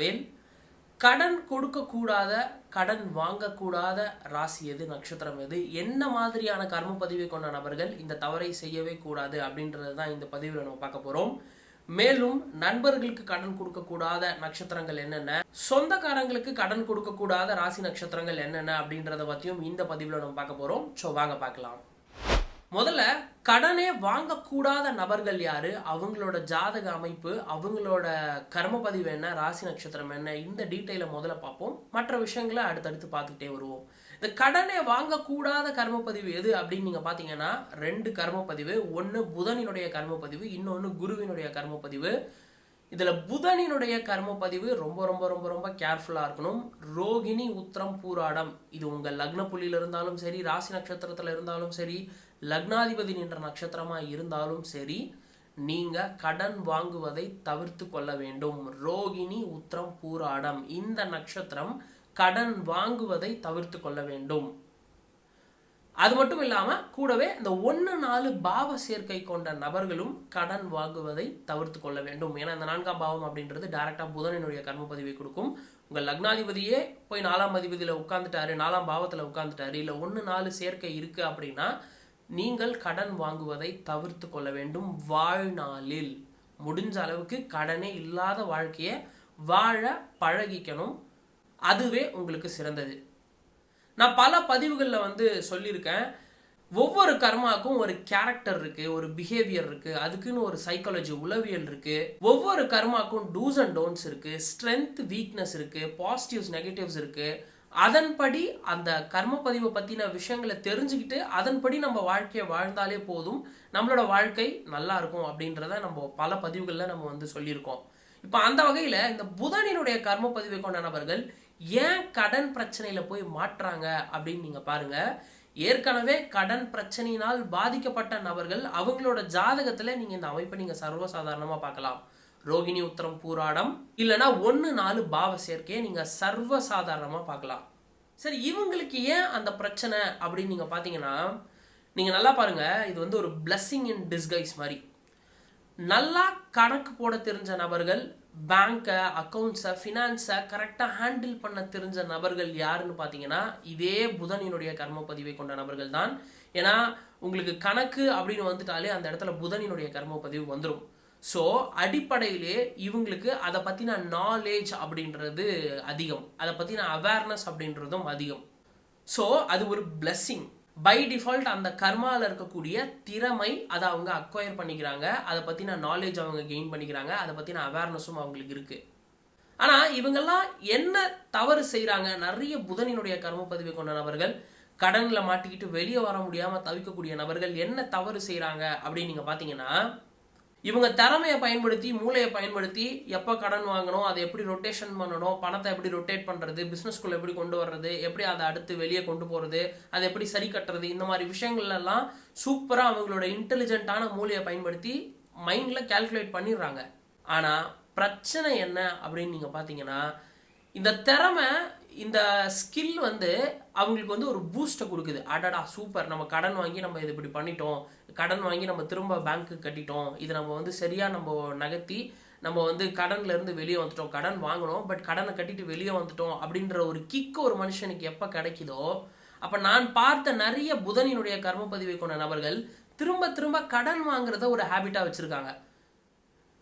தங்கவேல். கடன் கொடுக்கக்கூடாத, கடன் வாங்கக்கூடாத ராசி எது, நட்சத்திரம் எது, என்ன மாதிரியான கர்ம பதிவை கொண்ட நபர்கள் இந்த தவறை செய்யவே கூடாது அப்படின்றது தான் இந்த பதிவில் நம்ம பார்க்க போகிறோம். மேலும் நண்பர்களுக்கு கடன் கொடுக்கக்கூடாத நட்சத்திரங்கள் என்னென்ன, சொந்தக்காரங்களுக்கு கடன் கொடுக்கக்கூடாத ராசி நட்சத்திரங்கள் என்னென்ன அப்படின்றத பற்றியும் இந்த பதிவில் நம்ம பார்க்க போகிறோம். ஸோ வாங்க பார்க்கலாம். முதல்ல கடனே வாங்கக்கூடாத நபர்கள் யாரு, அவங்களோட ஜாதக அமைப்பு, அவங்களோட கர்ம பதிவு என்ன, ராசி நட்சத்திரம் என்ன, இந்த டீட்டெயிலை முதல்ல பார்ப்போம். மற்ற விஷயங்களை அடுத்தடுத்து பார்த்துக்கிட்டே வருவோம். இந்த கடனே வாங்கக்கூடாத கர்மப்பதிவு எது அப்படின்னு நீங்கள் பார்த்தீங்கன்னா 2 கர்மப்பதிவு. ஒன்று புதனினுடைய கர்மப்பதிவு, இன்னொன்று குருவினுடைய கர்மப்பதிவு. இதில் புதனினுடைய கர்மப்பதிவு ரொம்ப ரொம்ப ரொம்ப ரொம்ப கேர்ஃபுல்லாக இருக்கணும். ரோகிணி, உத்திரம், பூராடம், இது உங்கள் லக்ன புள்ளியில் இருந்தாலும் சரி, ராசி நட்சத்திரத்தில் இருந்தாலும் சரி, லக்னாதிபதி நின்ற நட்சத்திரமாக இருந்தாலும் சரி, நீங்கள் கடன் வாங்குவதை தவிர்த்து கொள்ள வேண்டும். ரோகிணி, உத்திரம், பூராடம் இந்த நட்சத்திரம் கடன் வாங்குவதை தவிர்த்து கொள்ள வேண்டும். அது மட்டும் இல்லாமல் கூடவே இந்த 1-4 பாவ சேர்க்கை கொண்ட நபர்களும் கடன் வாங்குவதை தவிர்த்து கொள்ள வேண்டும். ஏன்னா இந்த 4ஆம் பாவம் அப்படின்றது டைரக்டாக புதனினுடைய கர்மப்பதிவை கொடுக்கும். உங்கள் லக்னாதிபதியே போய் 4ஆம் அதிபதியில் உட்காந்துட்டாரு, 4ஆம் பாவத்தில் உட்காந்துட்டாரு, இல்லை 1-4 சேர்க்கை இருக்குது அப்படின்னா நீங்கள் கடன் வாங்குவதை தவிர்த்து கொள்ள வேண்டும். வாழ்நாளில் முடிஞ்ச அளவுக்கு கடனே இல்லாத வாழ்க்கையை வாழ பழகிக்கணும். அதுவே உங்களுக்கு சிறந்தது. நான் பல பதிவுகளில் சொல்லியிருக்கேன், ஒவ்வொரு கர்மாவுக்கும் ஒரு கேரக்டர் இருக்கு, ஒரு பிஹேவியர் இருக்கு, அதுக்குன்னு ஒரு சைக்காலஜி, உளவியல் இருக்கு. ஒவ்வொரு கர்மாவுக்கும் டூஸ் அண்ட் டோன்ட்ஸ் இருக்கு, ஸ்ட்ரென்த், வீக்னஸ் இருக்கு, பாசிட்டிவ்ஸ், நெகட்டிவ்ஸ் இருக்கு. அதன்படி அந்த கர்மப்பதிவை பற்றின விஷயங்களை தெரிஞ்சுக்கிட்டு அதன்படி நம்ம வாழ்க்கையை வாழ்ந்தாலே போதும், நம்மளோட வாழ்க்கை நல்லா இருக்கும் அப்படின்றத நம்ம பல பதிவுகளில் நம்ம சொல்லியிருக்கோம். இப்போ அந்த வகையில் இந்த புதனினுடைய கர்மப்பதிவை கொண்ட நபர்கள் ஏன் கடன் பிரச்சனையில் போய் மாட்டுறாங்க அப்படின்னு நீங்கள் பாருங்கள். ஏற்கனவே கடன் பிரச்சனையினால் பாதிக்கப்பட்ட நபர்கள் அவங்களோட ஜாதகத்தில் நீங்கள் இந்த அமைப்பை நீங்கள் சர்வசாதாரணமாக பார்க்கலாம். ரோகிணி, உத்திரம், பூராடம் இல்லைனா 1-4 பாவ சேர்க்கையை நீங்கள் சர்வசாதாரணமாக பார்க்கலாம். சரி, இவங்களுக்கு ஏன் அந்த பிரச்சனை அப்படின்னு நீங்கள் பார்த்தீங்கன்னா, நீங்கள் நல்லா பாருங்கள், இது ஒரு பிளெஸ்ஸிங் இன் டிஸ்கைஸ் மாதிரி. நல்லா கணக்கு போட தெரிஞ்ச நபர்கள், பேங்கை, அக்கௌண்ட்ஸை, ஃபினான்ஸை கரெக்டாக ஹேண்டில் பண்ண தெரிஞ்ச நபர்கள் யாருன்னு பார்த்தீங்கன்னா இதே புதனினுடைய கர்மப்பதிவை கொண்ட நபர்கள் தான். ஏன்னா உங்களுக்கு கணக்கு அப்படின்னு வந்துட்டாலே அந்த இடத்துல புதனினுடைய கர்மப்பதிவு வந்துடும். ஸோ அடிப்படையிலே இவங்களுக்கு அதை பற்றின நாலேஜ் அப்படின்றது அதிகம், அதை பற்றின அவேர்னஸ் அப்படின்றதும் அதிகம். ஸோ அது ஒரு பிளெஸ்ஸிங். பை டிஃபால்ட் அந்த கர்மாவில் இருக்கக்கூடிய திறமை அதை அவங்க அக்வயர் பண்ணிக்கிறாங்க, அதை பற்றின நாலேஜ் அவங்க கெயின் பண்ணிக்கிறாங்க, அதை பற்றின அவேர்னஸும் அவங்களுக்கு இருக்குது. ஆனால் இவங்கெல்லாம் என்ன தவறு செய்கிறாங்க, நிறைய புதனினுடைய கர்மப்பதிவை கொண்ட நபர்கள், கடனில் மாட்டிக்கிட்டு வெளியே வர முடியாமல் தவிக்கக்கூடிய நபர்கள் என்ன தவறு செய்கிறாங்க அப்படின்னு நீங்கள் பார்த்தீங்கன்னா, இவங்க திறமையை பயன்படுத்தி, மூளையை பயன்படுத்தி எப்போ கடன் வாங்கணும், அதை எப்படி ரொட்டேஷன் பண்ணணும், பணத்தை எப்படி ரொட்டேட் பண்ணுறது, பிஸ்னஸ்குள்ளே எப்படி கொண்டு வர்றது, எப்படி அதை அடுத்து வெளியே கொண்டு போகிறது, அதை எப்படி சரி கட்டுறது, இந்த மாதிரி விஷயங்கள்லாம் சூப்பராக அவங்களோட இன்டெலிஜென்ட்டான மூளையை பயன்படுத்தி மைண்டில் கால்குலேட் பண்ணிடுறாங்க. ஆனால் பிரச்சனை என்ன அப்படின்னு நீங்கள் பார்த்தீங்கன்னா, இந்த திறமை, இந்த ஸ்கில் அவங்களுக்கு ஒரு பூஸ்ட்டை கொடுக்குது. அடடா சூப்பர், நம்ம கடன் வாங்கி நம்ம இது இப்படி பண்ணிட்டோம், கடன் வாங்கி நம்ம திரும்ப பேங்க்கு கட்டிட்டோம், இதை நம்ம சரியாக நம்ம நகர்த்தி நம்ம கடன்லேருந்து வெளியே வந்துட்டோம், கடன் வாங்கினோம் பட் கடனை கட்டிட்டு வெளியே வந்துட்டோம் அப்படின்ற ஒரு கிக்கு ஒரு மனுஷனுக்கு எப்போ கிடைக்குதோ, அப்போ நான் பார்த்த நிறைய புதனினுடைய கர்மப்பதிவை கொண்ட நபர்கள் திரும்ப திரும்ப கடன் வாங்குறத ஒரு ஹேபிட்டாக வச்சுருக்காங்க.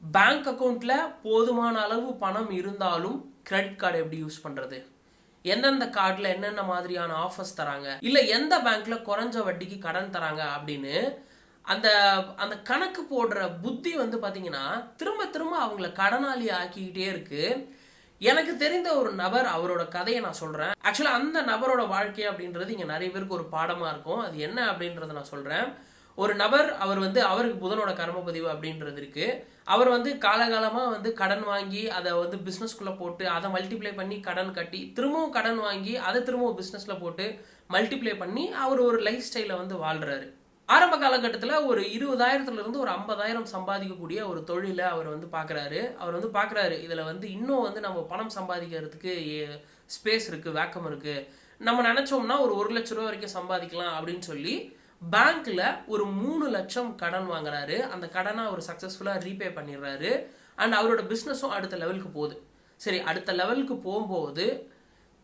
பேங்க் அக்கௌண்ட்டில் போதுமான அளவு பணம் இருந்தாலும் கிரெடிட் கார்டு எப்படி யூஸ் பண்ணுறது, எந்தெந்த கார்டில் என்னென்ன மாதிரியான ஆஃபர்ஸ் தராங்க, இல்லை எந்த பேங்க்கில் குறைஞ்ச வட்டிக்கு கடன் தராங்க அப்படின்னு அந்த அந்த கணக்கு போடுற புத்தி பார்த்தீங்கன்னா திரும்ப திரும்ப அவங்கள கடனாளி ஆக்கிக்கிட்டே இருக்கு. எனக்கு தெரிந்த ஒரு நபர், அவரோட கதையை நான் சொல்கிறேன். ஆக்சுவலாக அந்த நபரோட வாழ்க்கை அப்படின்றது இங்கே நிறைய பேருக்கு ஒரு பாடமாக இருக்கும். அது என்ன அப்படின்றத நான் சொல்கிறேன். ஒரு நபர், அவர் அவருக்கு புதனோட கர்மப்பதிவு அப்படின்றது இருக்குது. அவர் காலகாலமாக கடன் வாங்கி அதை பிஸ்னஸ்குள்ளே போட்டு அதை மல்டிப்ளை பண்ணி கடன் கட்டி திரும்பவும் கடன் வாங்கி அதை திரும்பவும் பிஸ்னஸில் போட்டு மல்டிப்ளை பண்ணி அவர் ஒரு லைஃப் ஸ்டைலை வாழ்கிறாரு. ஆரம்ப காலகட்டத்தில் ஒரு 20,000 ஒரு 50,000 சம்பாதிக்கக்கூடிய ஒரு தொழிலை அவர் பார்க்குறாரு. அவர் பார்க்குறாரு, இதில் இன்னும் நம்ம பணம் சம்பாதிக்கிறதுக்கு ஸ்பேஸ் இருக்குது, வேக்கம் இருக்குது, நம்ம நினச்சோம்னா ஒரு 1 லட்ச ரூபா வரைக்கும் சம்பாதிக்கலாம் அப்படின்னு சொல்லி பேங்க்ல ஒரு 3 லட்சம் கடன் வாங்குறாரு. அந்த கடனை அவர் சக்ஸஸ்ஃபுல்லாக ரீபே பண்ணிடுறாரு. அண்ட் அவரோட பிஸ்னஸும் அடுத்த லெவலுக்கு போகுது. சரி, அடுத்த லெவலுக்கு போகும்போது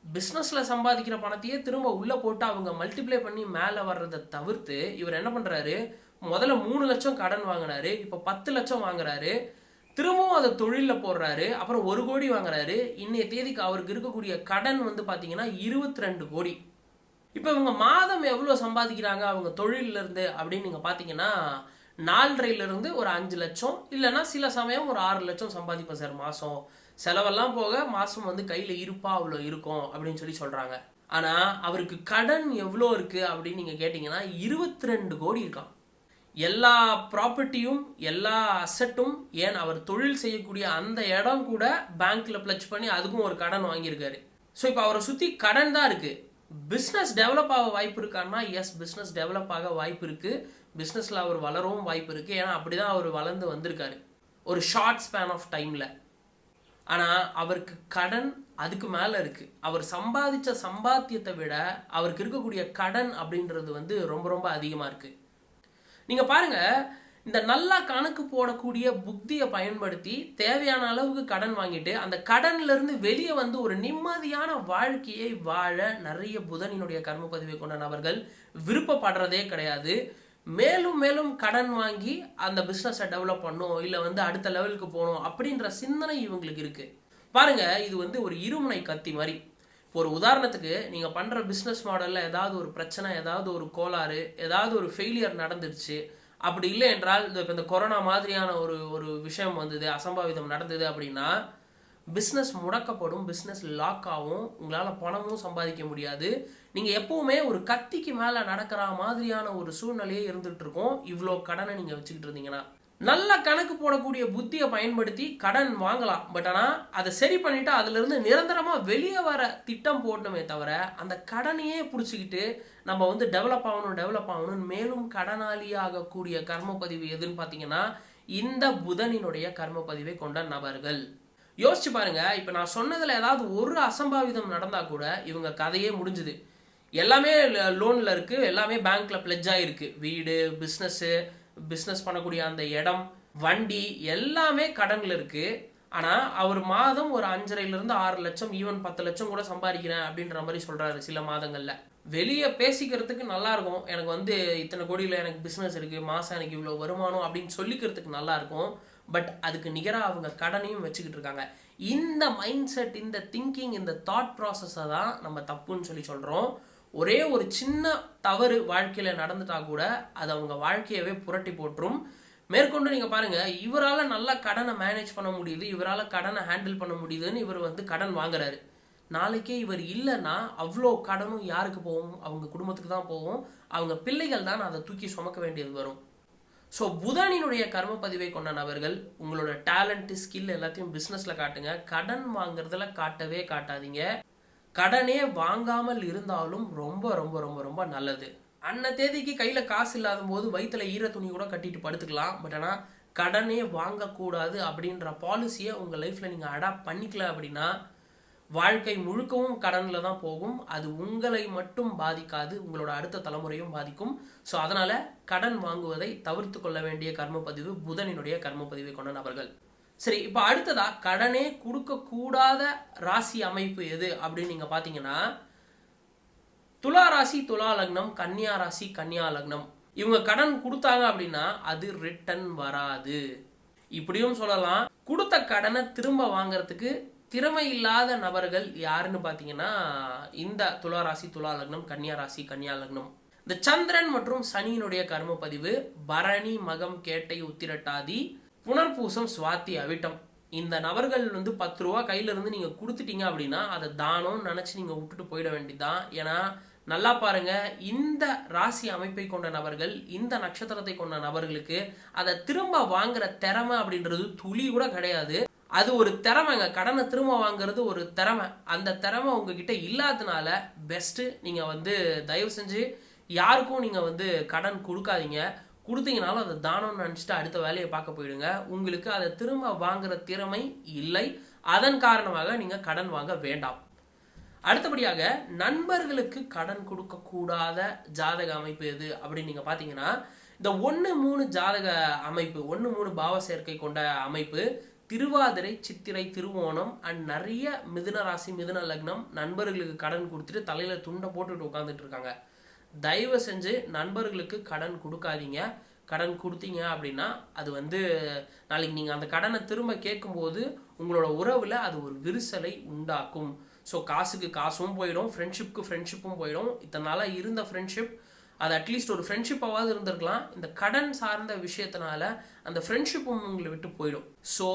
பிஸ்னஸில் சம்பாதிக்கிற பணத்தையே திரும்ப உள்ளே போட்டு அவங்க மல்டிப்ளை பண்ணி மேலே வர்றதை தவிர்த்து இவர் என்ன பண்ணுறாரு, முதல்ல 3 லட்சம் கடன் வாங்கினாரு, இப்போ 10 லட்சம் வாங்குறாரு, திரும்பவும் அதை தொழிலில் போடுறாரு, அப்புறம் 1 கோடி வாங்குறாரு. இன்னைய தேதிக்கு அவருக்கு இருக்கக்கூடிய கடன் வந்து பார்த்தீங்கன்னா 22 கோடி. இப்போ இவங்க மாதம் எவ்வளோ சம்பாதிக்கிறாங்க அவங்க தொழிலிருந்து அப்படின்னு நீங்கள் பார்த்தீங்கன்னா 4.5லிருந்து ஒரு 5 லட்சம், இல்லைன்னா சில சமயம் ஒரு 6 லட்சம் சம்பாதிப்பேன் சார் மாதம், செலவெல்லாம் போக மாதம் வந்து கையில் இருப்பா அவ்வளோ இருக்கும் அப்படின்னு சொல்லி சொல்கிறாங்க. ஆனால் அவருக்கு கடன் எவ்வளோ இருக்குது அப்படின்னு நீங்கள் கேட்டிங்கன்னா 22 கோடி இருக்கான். எல்லா ப்ராப்பர்ட்டியும் எல்லா அசட்டும், ஏன் அவர் தொழில் செய்யக்கூடிய அந்த இடம் கூட பேங்க்கில் பிளட்ஜ் பண்ணி அதுக்கும் ஒரு கடன் வாங்கியிருக்காரு. ஸோ இப்போ அவரை சுற்றி கடன் தான் இருக்குது. பிஸ்னஸ் டெவலப் ஆக வாய்ப்பு இருக்கான்னா, எஸ், பிஸ்னஸ் டெவலப் ஆக வாய்ப்பு இருக்குது. பிஸ்னஸில் அவர் வளரவும் வாய்ப்பு இருக்குது. ஏன்னா அப்படி தான் அவர் வளர்ந்து வந்திருக்காரு ஒரு ஷார்ட் ஸ்பேன் ஆஃப் டைமில். ஆனால் அவருக்கு கடன் அதுக்கு மேலே இருக்குது. அவர் சம்பாதித்த சம்பாத்தியத்தை விட அவருக்கு இருக்கக்கூடிய கடன் அப்படின்றது வந்து ரொம்ப ரொம்ப அதிகமாக இருக்குது. நீங்கள் பாருங்கள், இந்த நல்லா கணக்கு போடக்கூடிய புத்தியை பயன்படுத்தி தேவையான அளவுக்கு கடன் வாங்கிட்டு அந்த கடன்லேருந்து வெளியே வந்து ஒரு நிம்மதியான வாழ்க்கையை வாழ நிறைய புதனினுடைய கர்ம பதிவை கொண்ட நபர்கள் விருப்பப்படுறதே கிடையாது. மேலும் மேலும் கடன் வாங்கி அந்த பிஸ்னஸை டெவலப் பண்ணும், இல்லை வந்து அடுத்த லெவலுக்கு போகணும் அப்படின்ற சிந்தனை இவங்களுக்கு இருக்குது. பாருங்கள், இது வந்து ஒரு இருமுனை கத்தி மாதிரி. இப்போ ஒரு உதாரணத்துக்கு நீங்கள் பண்ணுற பிஸ்னஸ் மாடலில் ஏதாவது ஒரு பிரச்சனை, ஏதாவது ஒரு கோளாறு, ஏதாவது ஒரு ஃபெயிலியர் நடந்துடுச்சு, அப்படி இல்லை என்றால் இப்போ இந்த கொரோனா மாதிரியான ஒரு விஷயம் வந்தது, அசம்பாவிதம் நடந்தது அப்படின்னா பிஸ்னஸ் முடக்கப்படும், பிஸ்னஸ் லாக் ஆகும், உங்களால் பணமும் சம்பாதிக்க முடியாது. நீங்கள் எப்போவுமே ஒரு கத்திக்கு மேலே நடக்கிற மாதிரியான ஒரு சூழ்நிலையே இருந்துகிட்டு இருக்கும் இவ்வளோ கடனை நீங்கள் வச்சுக்கிட்டு இருந்தீங்கன்னா. நல்ல கணக்கு போடக்கூடிய புத்தியை பயன்படுத்தி கடன் வாங்கலாம், பட் ஆனால் அதை சரி பண்ணிவிட்டு அதிலிருந்து நிரந்தரமாக வெளியே வர திட்டம் போடணுமே தவிர அந்த கடனையே பிடிச்சிக்கிட்டு நம்ம வந்து டெவலப் ஆகணும் மேலும் கடனாளியாகக்கூடிய கர்மப்பதிவு எதுன்னு பார்த்தீங்கன்னா இந்த புதனினுடைய கர்மப்பதிவை கொண்ட நபர்கள். யோசிச்சு பாருங்க, இப்போ நான் சொன்னதில் ஏதாவது ஒரு அசம்பாவிதம் நடந்தால் கூட இவங்க கதையே முடிஞ்சுது. எல்லாமே லோனில் இருக்குது, எல்லாமே பேங்க்கில் பிளட்ஜ் ஆகிருக்கு. வீடு, பிஸ்னஸ் பண்ணக்கூடிய அந்த இடம், வண்டி எல்லாமே கடனில் இருக்குது. ஆனால் அவர் மாதம் ஒரு 5.5லிருந்து 6 லட்சம், ஈவன் 10 லட்சம் கூட சம்பாதிக்கிறேன் அப்படின்ற மாதிரி சொல்கிறாரு சில மாதங்களில். வெளியே பேசிக்கிறதுக்கு நல்லாயிருக்கும், எனக்கு வந்து இத்தனை கோடியில் எனக்கு பிஸ்னஸ் இருக்குது, மாதம் எனக்கு இவ்வளோ வருமானம் அப்படின்னு சொல்லிக்கிறதுக்கு நல்லாயிருக்கும். பட் அதுக்கு நிகராக அவங்க கடனையும் வச்சுக்கிட்டு இருக்காங்க. இந்த மைண்ட் செட், இந்த திங்கிங், இந்த தாட் ப்ராசஸை தான் நம்ம தப்புன்னு சொல்லி சொல்கிறோம். ஒரே ஒரு சின்ன தவறு வாழ்க்கையில் நடந்துட்டா கூட அது அவங்க வாழ்க்கையவே புரட்டி போட்டுரும். மேற்கொண்டு நீங்கள் பாருங்கள், இவரால் நல்லா கடனை மேனேஜ் பண்ண முடியுது, இவரால் கடனை ஹேண்டில் பண்ண முடியுதுன்னு இவர் வந்து கடன் வாங்குறாரு. நாளைக்கே இவர் இல்லைன்னா அவ்வளோ கடனும் யாருக்கு போகும்? அவங்க குடும்பத்துக்கு தான் போகும். அவங்க பிள்ளைகள் தான் அதை தூக்கி சுமக்க வேண்டியது வரும். ஸோ புதனினுடைய கர்மப்பதிவை கொண்ட நபர்கள் உங்களோட டேலண்ட்டு, ஸ்கில் எல்லாத்தையும் பிஸ்னஸில் காட்டுங்க. கடன் வாங்குறதுல காட்டவே காட்டாதீங்க. கடனே வாங்காமல் இருந்தாலும் ரொம்ப ரொம்ப ரொம்ப ரொம்ப நல்லது. அன்ன தேதிக்கு கையில் காசு இல்லாத போது வயிற்றுல ஈர துணி கூட கட்டிட்டு படுத்துக்கலாம். பட் ஆனால் கடனே வாங்கக்கூடாது அப்படின்ற பாலிசியை உங்கள் லைஃப்பில் நீங்கள் அடாப்ட் பண்ணிக்கல அப்படின்னா வாழ்க்கை முழுக்கவும் கடனில் தான் போகும். அது உங்களை மட்டும் பாதிக்காது, உங்களோட அடுத்த தலைமுறையும் பாதிக்கும். ஸோ அதனால் கடன் வாங்குவதை தவிர்த்து கொள்ள வேண்டிய கர்மப்பதிவு புதனினுடைய கர்மப்பதிவை கொண்ட நபர்கள். சரி, இப்போ அடுத்ததா கடனே கொடுக்கக்கூடாத ராசி அமைப்பு எது அப்படின்னு நீங்கள் பார்த்தீங்கன்னா துலா ராசி, துலா லக்னம், கன்னியா ராசி, கன்னியா லக்னம். இவங்க கடன் கொடுத்தாங்க அப்படின்னா அது ரிட்டர்ன் வராது. இப்படியும் சொல்லலாம், கொடுத்த கடனை திரும்ப வாங்குறதுக்கு திறமை இல்லாத நபர்கள் யாருன்னு பார்த்தீங்கன்னா இந்த துலா ராசி, துலா லக்னம், கன்னியா ராசி, கன்னியா லக்னம். இந்த சந்திரன் மற்றும் சனியினுடைய கர்மப்பதிவு பரணி, மகம், கேட்டை, உத்திரட்டாதி, புனர்பூசம், சுவாதி, அவிட்டம். இந்த நபர்கள் வந்து 10 ரூபா கையிலிருந்து நீங்கள் கொடுத்துட்டீங்க அப்படின்னா அதை தானம்னு நினச்சி நீங்கள் விட்டுட்டு போயிட வேண்டியதுதான். ஏன்னா நல்லா பாருங்க, இந்த ராசி அமைப்பை கொண்ட நபர்கள், இந்த நட்சத்திரத்தை கொண்ட நபர்களுக்கு அதை திரும்ப வாங்குற திறமை அப்படின்றது துளி கூட கிடையாது. அது ஒரு திறமைங்க, கடனை திரும்ப வாங்குறது ஒரு திறமை. அந்த திறமை உங்ககிட்ட இல்லாததுனால பெஸ்ட்டு நீங்கள் வந்து தயவு செஞ்சு யாருக்கும் நீங்கள் வந்து கடன் கொடுக்காதீங்க. கொடுத்தீங்கனாலும் அதை தானம்னு நினச்சிட்டு அடுத்த வேலையை பார்க்க போயிடுங்க. உங்களுக்கு அதை திரும்ப வாங்குற திறமை இல்லை, அதன் காரணமாக நீங்கள் கடன் வாங்க வேண்டாம். அடுத்தபடியாக நண்பர்களுக்கு கடன் கொடுக்கக்கூடாத ஜாதக அமைப்பு எது அப்படின்னு நீங்கள் பார்த்தீங்கன்னா இந்த 1-3 ஜாதக அமைப்பு, 1-3 பாவ சேர்க்கை கொண்ட அமைப்பு திருவாதிரை, சித்திரை, திருவோணம் அண்ட் நிறைய மிதுன ராசி, மிதுன லக்னம் நண்பர்களுக்கு கடன் கொடுத்துட்டு தலையில துண்டை போட்டுட்டு உட்காந்துட்டு இருக்காங்க. தயவு செஞ்சு நண்பர்களுக்கு கடன் கொடுக்காதீங்க. கடன் கொடுத்தீங்க அப்படின்னா அது நாளைக்கு நீங்கள் அந்த கடனை திரும்ப கேட்கும்போது உங்களோட உறவில் அது ஒரு விரிசலை உண்டாக்கும். ஸோ காசுக்கு காசும் போயிடும், ஃப்ரெண்ட்ஷிப்புக்கு ஃப்ரெண்ட்ஷிப்பும் போயிடும். இத்தனை நாளாக இருந்த ஃப்ரெண்ட்ஷிப் அது அட்லீஸ்ட் ஒரு ஃப்ரெண்ட்ஷிப்பாவது இருந்திருக்கலாம். இந்த கடன் சார்ந்த விஷயத்தினால அந்த ஃப்ரெண்ட்ஷிப்பும் உங்களை விட்டு போயிடும். ஸோ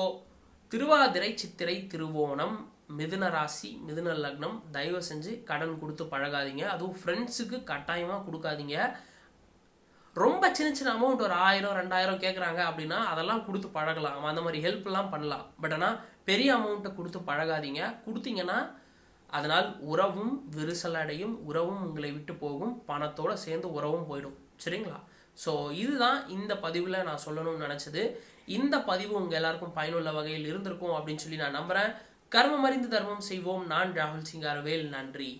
திருவாதிரை, சித்திரை, திருவோணம், மிதுன ராசி, மிதுன லக்னம் தயவு செஞ்சு கடன் கொடுத்து பழகாதீங்க. அதுவும் ஃப்ரெண்ட்ஸுக்கு கட்டாயமாக கொடுக்காதீங்க. ரொம்ப சின்ன சின்ன அமௌண்ட் ஒரு 1000 2000 கேட்குறாங்க அப்படின்னா அதெல்லாம் கொடுத்து பழகலாம், அந்த மாதிரி ஹெல்ப்லாம் பண்ணலாம். பட் ஆனால் பெரிய அமௌண்ட்டை கொடுத்து பழகாதீங்க. கொடுத்தீங்கன்னா அதனால் உறவும் விரிசலடையும், உறவும் உங்களை விட்டு போகும், பணத்தோடு சேர்ந்து உறவும் போயிடும். சரிங்களா? ஸோ இதுதான் இந்த பதிவில் நான் சொல்லணும்னு நினச்சது. இந்த பதிவு உங்கள் எல்லாருக்கும் பயனுள்ள வகையில் இருந்திருக்கும் அப்படின்னு சொல்லி நான் நம்புகிறேன். கர்மம் அறிந்து தர்மம் செய்வோம். நான் ராகுல் சிங்காரவேல். நன்றி.